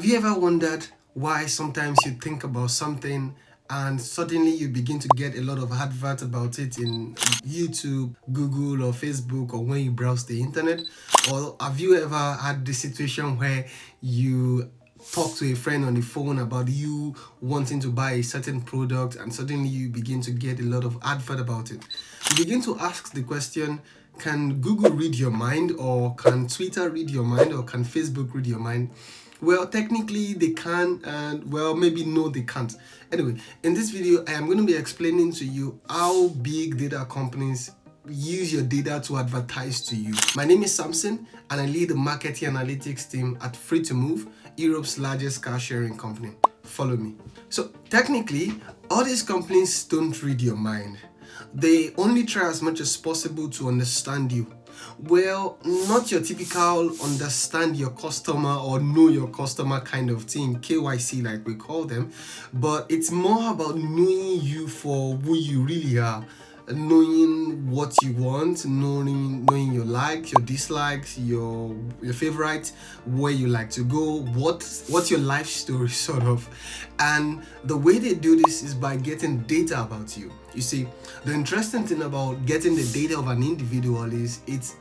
Have you ever wondered why sometimes you think about something and suddenly you begin to get a lot of adverts about it in YouTube, Google, or Facebook, or when you browse the internet? Or have you ever had the situation where you talk to a friend on the phone about you wanting to buy a certain product and suddenly you begin to get a lot of advert about it? You begin to ask the question, can Google read your mind, or can Twitter read your mind, or can Facebook read your mind? Well, technically they can, and well, maybe no, they can't. Anyway, in this video, I am going to be explaining to you how big data companies use your data to advertise to you. My name is Samson, and I lead the marketing analytics team at Free to Move, Europe's largest car sharing company. Follow me. So technically, all these companies don't read your mind. They only try as much as possible to understand you. Well, not your typical understand your customer or know your customer kind of thing, KYC like we call them, but it's more about knowing you for who you really are, knowing what you want, knowing your likes, your dislikes, your favorites, where you like to go, what's your life story sort of. And the way they do this is by getting data about you. You see, the interesting thing about getting the data of an individual is it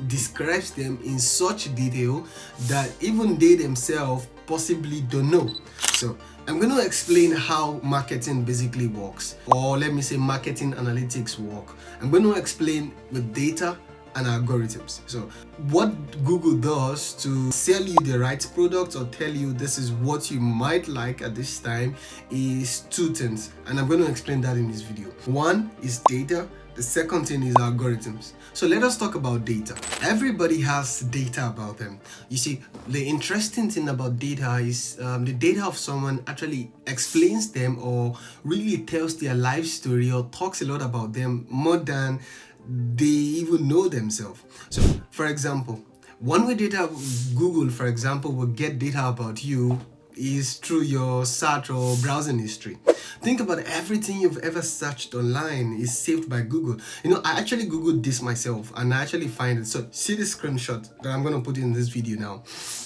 describes them in such detail that even they themselves possibly don't know. So I'm going to explain how marketing basically works, or let me say marketing analytics work. I'm going to explain with data and algorithms. So what Google does to sell you the right product or tell you this is what you might like at this time is two things, and I'm going to explain that in this video. One is data. The second thing is algorithms. So let us talk about data. Everybody has data about them. You see, the interesting thing about data is the data of someone actually explains them or really tells their life story or talks a lot about them more than they even know themselves. So for example, one way data Google, for example, will get data about you is through your search or browsing history. Think about everything you've ever searched online is saved by Google. You know, I actually Googled this myself and I actually find it. So see this screenshot that I'm going to put in this video now.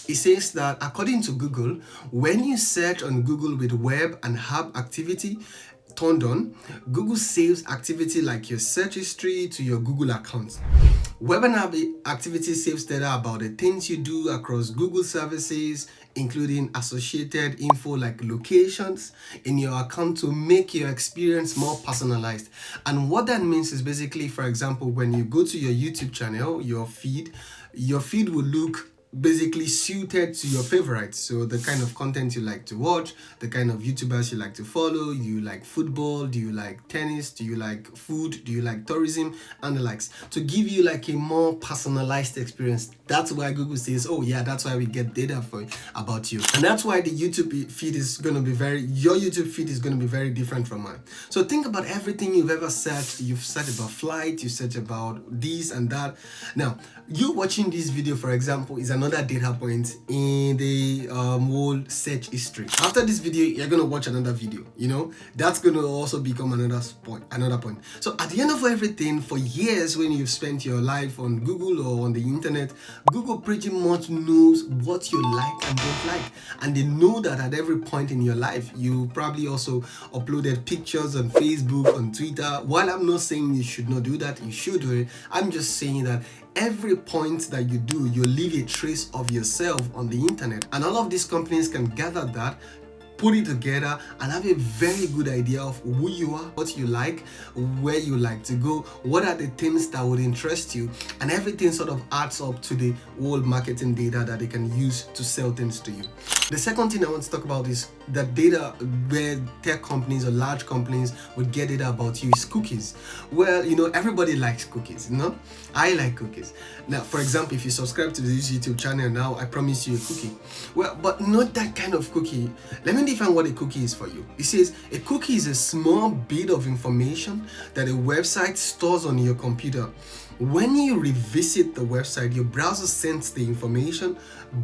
It says that according to Google, when you search on Google with web and app activity turned on, Google saves activity like your search history to your Google account. Web and app activity saves data about the things you do across Google services, including associated info like locations in your account to make your experience more personalized. And what that means is basically, for example, when you go to your YouTube channel, your feed will look basically suited to your favorites. So the kind of content you like to watch, the kind of YouTubers you like to follow. You like football? Do you like tennis? Do you like food? Do you like tourism? And the likes, to give you like a more personalized experience. That's why Google says, oh yeah, that's why we get data about you. And that's why the YouTube feed is going to be your YouTube feed is going to be very different from mine. So think about everything you've ever searched. You've searched about flight, you search about this and that. Now, you watching this video, for example, is another data point in the whole search history. After this video, you're going to watch another video, you know, that's going to also become another point. So at the end of everything, for years when you've spent your life on Google or on the internet, Google pretty much knows what you like and don't like, and they know that at every point in your life. You probably also uploaded pictures on Facebook, on Twitter. While I'm not saying you should not do that, you should do it. I'm just saying that every point that you do, you leave a trace of yourself on the internet, and all of these companies can gather that, put it together, and have a very good idea of who you are, what you like, where you like to go, what are the things that would interest you, and everything sort of adds up to the whole marketing data that they can use to sell things to you. The second thing I want to talk about is that data where tech companies or large companies would get data about you is cookies. Well, you know, everybody likes cookies, you know? I like cookies. Now, for example, if you subscribe to this YouTube channel now, I promise you a cookie. Well, but not that kind of cookie. Let me define what a cookie is for you. It says a cookie is a small bit of information that a website stores on your computer. When you revisit the website, your browser sends the information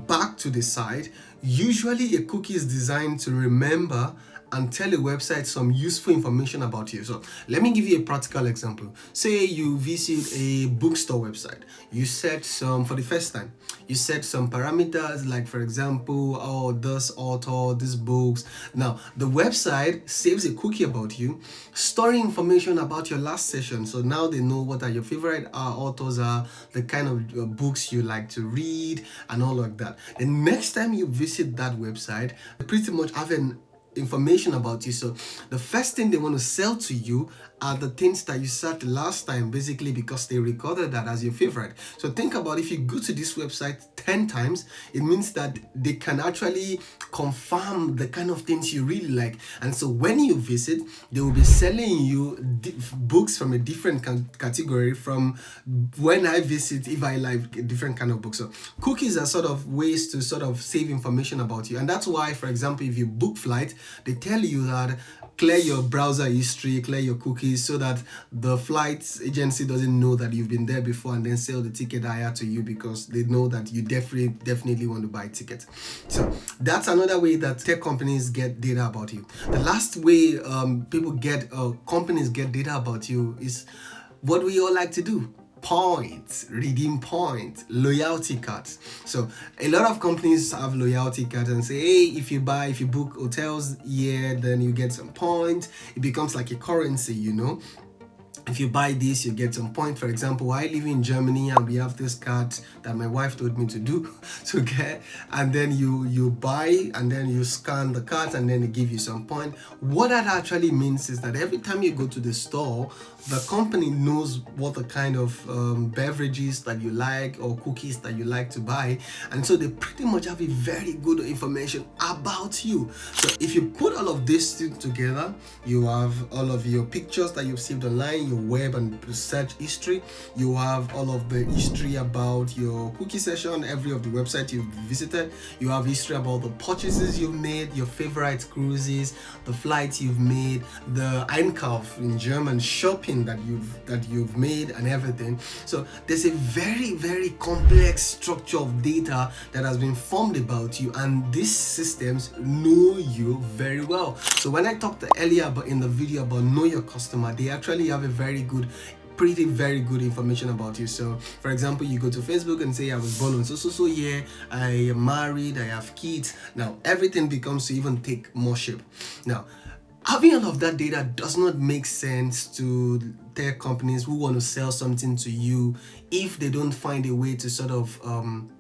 back to the site. Usually a cookie is designed to remember and tell a website some useful information about you. So let me give you a practical example. Say you visit a bookstore website. You set some, for the first time, you set some parameters like, for example, oh, this author, these books. Now, the website saves a cookie about you, storing information about your last session. So now they know what are your favorite authors are, the kind of books you like to read, and all of that. The next time you visit that website, they pretty much have an information about you. So the first thing they want to sell to you are the things that you searched last time, basically because they recorded that as your favorite. So think about, if you go to this website 10 times, it means that they can actually confirm the kind of things you really like. And so when you visit, they will be selling you books from a different category from when I visit, if I like a different kind of book. So cookies are sort of ways to sort of save information about you. And that's why, for example, if you book flight, they tell you that clear your browser history, clear your cookies, so that the flight agency doesn't know that you've been there before and then sell the ticket higher to you, because they know that you definitely want to buy tickets. So that's another way that tech companies get data about you. The last way companies get data about you is what we all like to do: points, redeem points, loyalty cards. So a lot of companies have loyalty cards and say, hey, if you book hotels here, then you get some points. It becomes like a currency, you know. If you buy this, you get some point. For example, I live in Germany and we have this card that my wife told me to do to get, and then you buy and then you scan the card and then they give you some point. What that actually means is that every time you go to the store, the company knows what the kind of beverages that you like or cookies that you like to buy, and so they pretty much have a very good information about you. So if you put all of this together, you have all of your pictures that you've saved online, your web and search history, you have all of the history about your cookie session, every of the website you've visited, you have history about the purchases you've made, your favorite cruises, the flights you've made, the Einkauf in German, shopping that you've made, and everything. So there's a very, very complex structure of data that has been formed about you, and these systems know you very well. So when I talked earlier in the video about know your customer, they actually have a very good information about you. So for example, you go to Facebook and say, I was born on so year, I am married, I have kids. Now everything becomes to even take more shape. Now having all of that data does not make sense to tech companies who want to sell something to you if they don't find a way to sort of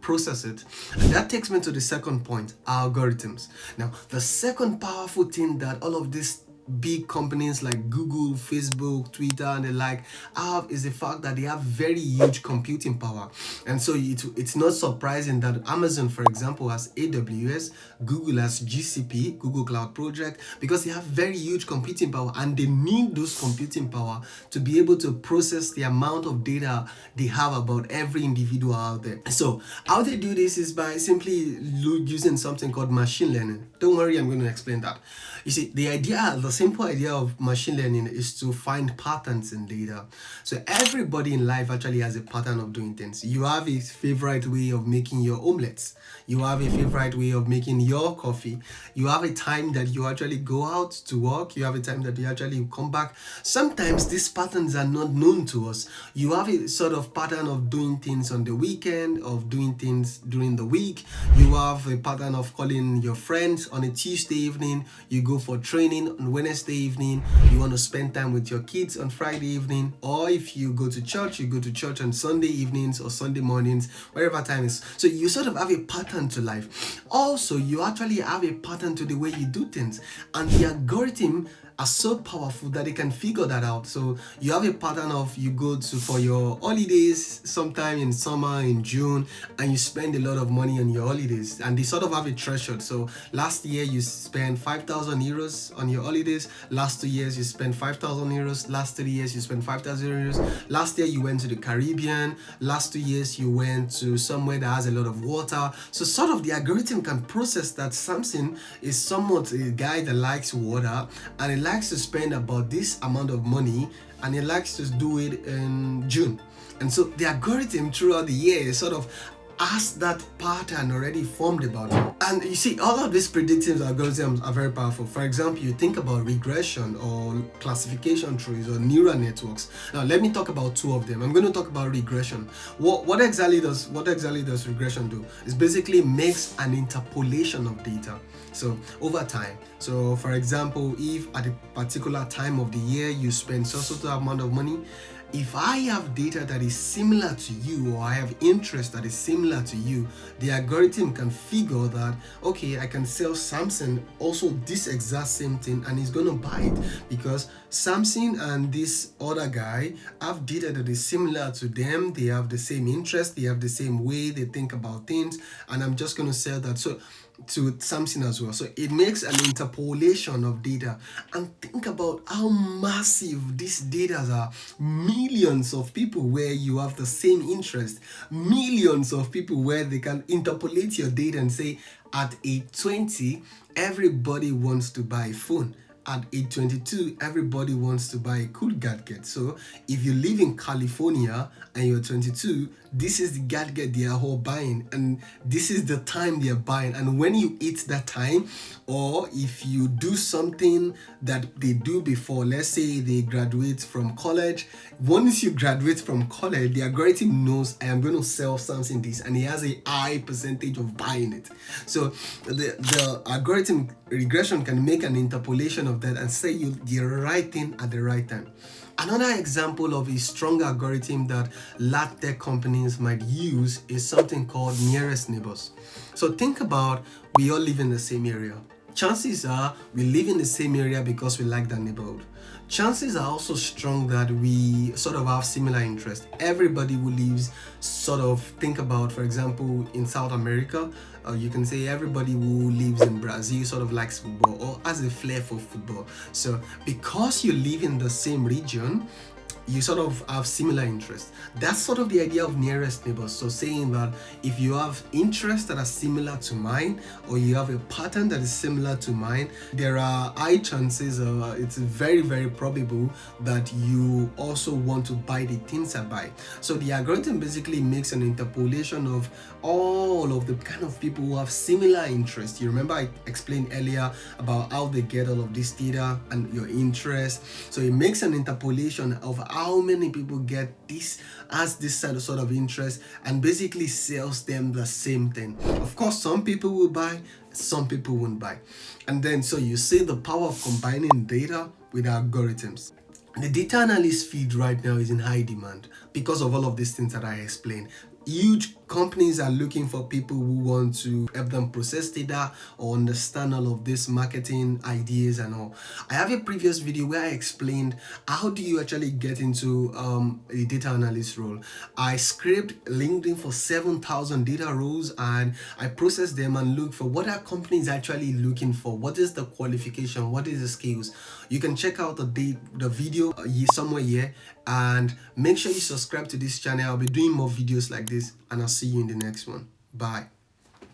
process it. And that takes me to the second point: algorithms. Now, the second powerful thing that all of these big companies like Google, Facebook, Twitter, and the like have is the fact that they have very huge computing power. And so it's not surprising that Amazon, for example, has AWS, Google has GCP, Google Cloud Project, because they have very huge computing power, and they need those computing power to be able to process the amount of data they have about every individual out there. So how they do this is by simply using something called machine learning. Don't worry, I'm going to explain that. You see, the simple idea of machine learning is to find patterns in data. So everybody in life actually has a pattern of doing things. You have a favorite way of making your omelets. You have a favorite way of making your coffee. You have a time that you actually go out to work. You have a time that you actually come back. Sometimes these patterns are not known to us. You have a sort of pattern of doing things on the weekend, of doing things during the week. You have a pattern of calling your friends on a Tuesday evening. You go for training on Wednesday evening. You want to spend time with your kids on Friday evening. Or if you go to church, you go to church on Sunday evenings or Sunday mornings, wherever time is. So you sort of have a pattern to life. Also, you actually have a pattern to the way you do things. And the algorithm are so powerful that they can figure that out. So you have a pattern of you go to for your holidays sometime in summer, in June, and you spend a lot of money on your holidays, and they sort of have a threshold. So last year you spent 5,000 euros on your holidays. Last 2 years you spent 5,000 euros. Last 3 years you spent 5,000 euros. Last year you went to the Caribbean. Last 2 years you went to somewhere that has a lot of water. So sort of the algorithm can process that Samson is somewhat a guy that likes water, and he likes to spend about this amount of money, and he likes to do it in June. And so the algorithm throughout the year sort of has that pattern already formed about it. And you see, all of these predictive algorithms are very powerful. For example, you think about regression or classification trees or neural networks. Now, let me talk about two of them. I'm going to talk about regression. What exactly does regression do? It basically makes an interpolation of data. So over time. So for example, if at a particular time of the year you spend so amount of money, if I have data that is similar to you, or I have interest that is similar to you, the algorithm can figure that, okay, I can sell Samson also this exact same thing, and he's going to buy it because Samson and this other guy have data that is similar to them. They have the same interest, they have the same way they think about things, and I'm just going to sell that. So to Samson as well. So it makes an interpolation of data. And think about how massive these data are. Millions of people where you have the same interest. Millions of people where they can interpolate your data and say, at age 20, everybody wants to buy a phone. At age 22, everybody wants to buy a cool gadget. So if you live in California and you're 22, this is the gadget they are all buying, and this is the time they are buying. And when you hit that time, or if you do something that they do before, let's say they graduate from college, once you graduate from college, the algorithm knows I am going to sell something this, and he has a high percentage of buying it. So the algorithm regression can make an interpolation of that and say you the right thing at the right time. Another example of a strong algorithm that large tech companies might use is something called nearest neighbors. So think about, we all live in the same area. Chances are we live in the same area because we like that neighborhood. Chances are also strong that we sort of have similar interests. Everybody who lives sort of, think about, for example, in South America, you can say everybody who lives in Brazil sort of likes football or has a flair for football. So because you live in the same region, you sort of have similar interests. That's sort of the idea of nearest neighbors. So saying that if you have interests that are similar to mine, or you have a pattern that is similar to mine, there are high chances, it's very, very probable that you also want to buy the things I buy. So the algorithm basically makes an interpolation of all of the kind of people who have similar interests. You remember I explained earlier about how they get all of this data and your interests. So it makes an interpolation of how many people get this, as this sort of interest, and basically sells them the same thing. Of course, some people will buy, some people won't buy. And then so you see the power of combining data with algorithms. The data analyst field right now is in high demand because of all of these things that I explained. Huge companies are looking for people who want to help them process data or understand all of this marketing ideas and all. I have a previous video where I explained how do you actually get into a data analyst role. I scraped LinkedIn for 7,000 data roles, and I processed them and look for what are companies actually looking for, what is the qualification, what is the skills. You can check out the video somewhere here, and make sure you subscribe to this channel. I'll be doing more videos like this, and I'll see you in the next one. Bye.